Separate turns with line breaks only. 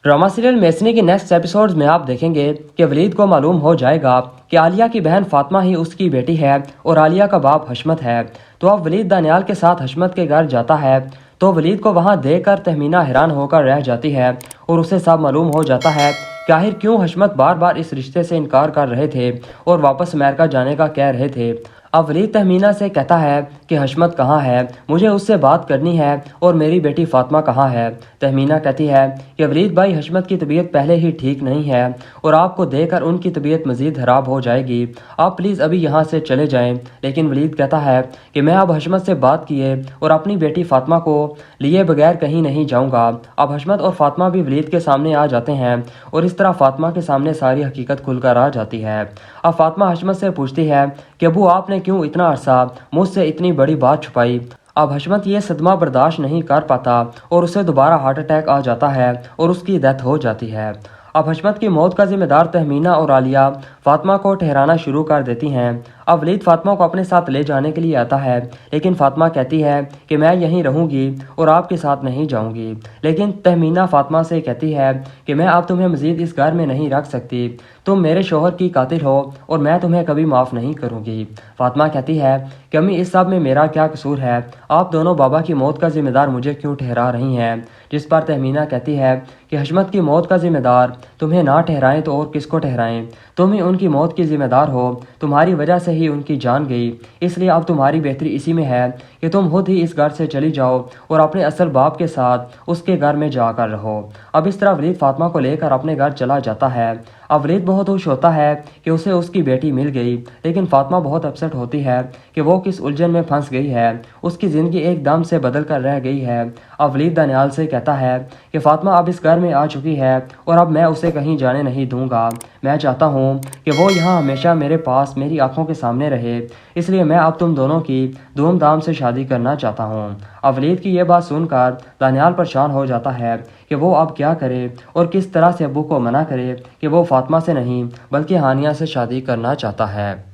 Drama serial मैसनी के next episodes में आप देखेंगे कि वलीद को मालूम हो जाएगा कि आलिया की बहन फातिमा ही उसकी बेटी है और आलिया का बाप हशमत है। तो अब वलीद दानियाल के साथ हशमत के घर जाता है तो वलीद को वहां देखकर तहमीना हैरान होकर रह जाती है और उसे सब मालूम हो जाता है कि आखिर क्यों हशमत बार बार इस रिश्ते से इनकार कर रहे थे और वापस अमेरिका जाने का कह रहे थे। अब वलीद तहमीना से कहता है कि हशमत कहाँ है, मुझे उससे बात करनी है और मेरी बेटी फातिमा कहाँ है। तहमीना कहती है कि वलीद भाई हशमत की तबीयत पहले ही ठीक नहीं है और आपको देखकर उनकी तबीयत मज़ीद ख़राब हो जाएगी, आप प्लीज़ अभी यहाँ से चले जाएं। लेकिन वलीद कहता है कि मैं अब हशमत से बात किए और अपनी बेटी फातिमा को लिए बगैर कहीं नहीं जाऊँगा। अब हशमत और फातिमा भी वलीद के सामने आ जाते हैं और इस तरह फातिमा के सामने सारी हकीकत खुलकर आ जाती है। अब फातिमा हशमत से पूछती है कि अबू आपने क्यों इतना अरसा मुझसे इतनी बड़ी बात छुपाई। अब हशमत ये सदमा बर्दाश्त नहीं कर पाता और उसे दोबारा हार्ट अटैक आ जाता है और उसकी डेथ हो जाती है। अब हशमत की मौत का जिम्मेदार तहमीना और आलिया फातिमा को ठहराना शुरू कर देती हैं। अब वलीद फातिमा को अपने साथ ले जाने के लिए आता है लेकिन फातिमा कहती है कि मैं यहीं रहूंगी और आपके साथ नहीं जाऊंगी। लेकिन तहमीना फातिमा से कहती है कि मैं अब तुम्हें मज़ीद इस घर में नहीं रख सकती, तुम मेरे शोहर की कातिल हो और मैं तुम्हें कभी माफ़ नहीं करूंगी। फातिमा कहती है कि अम्मी इस सब में मेरा क्या कसूर है, आप दोनों बाबा की मौत का जिम्मेदार मुझे क्यों ठहरा रही हैं। जिस पर तहमीना कहती है कि हशमत की मौत का जिम्मेदार तुम्हें ना ठहराएं तो और किसको ठहराएं, तुम ही उनकी मौत की जिम्मेदार हो, तुम्हारी वजह से ही उनकी जान गई, इसलिए अब तुम्हारी बेहतरी इसी में है कि तुम खुद ही इस घर से चली जाओ और अपने असल बाप के साथ उसके घर में जाकर रहो। अब इस तरह वलीद फातिमा को लेकर अपने घर चला जाता है। अब वलीद बहुत खुश होता है कि उसे उसकी बेटी मिल गई, लेकिन फातिमा बहुत अपसेट होती है कि वो किस उलझन में फंस गई है, उसकी ज़िंदगी एकदम से बदल कर रह गई है। अब वलीद दानियाल से कहता है कि फातिमा अब इस घर में आ चुकी है और अब मैं उसे कहीं जाने नहीं दूंगा, मैं चाहता हूँ कि वो यहाँ हमेशा मेरे पास मेरी आंखों के सामने रहे, इसलिए मैं अब तुम दोनों की धूमधाम से शादी करना चाहता हूँ। अब वलीद की यह बात सुनकर दानियाल परेशान हो जाता है कि वो अब क्या करे और किस तरह से अब्बू को मना करे कि वो फातिमा से नहीं बल्कि हानिया से शादी करना चाहता है।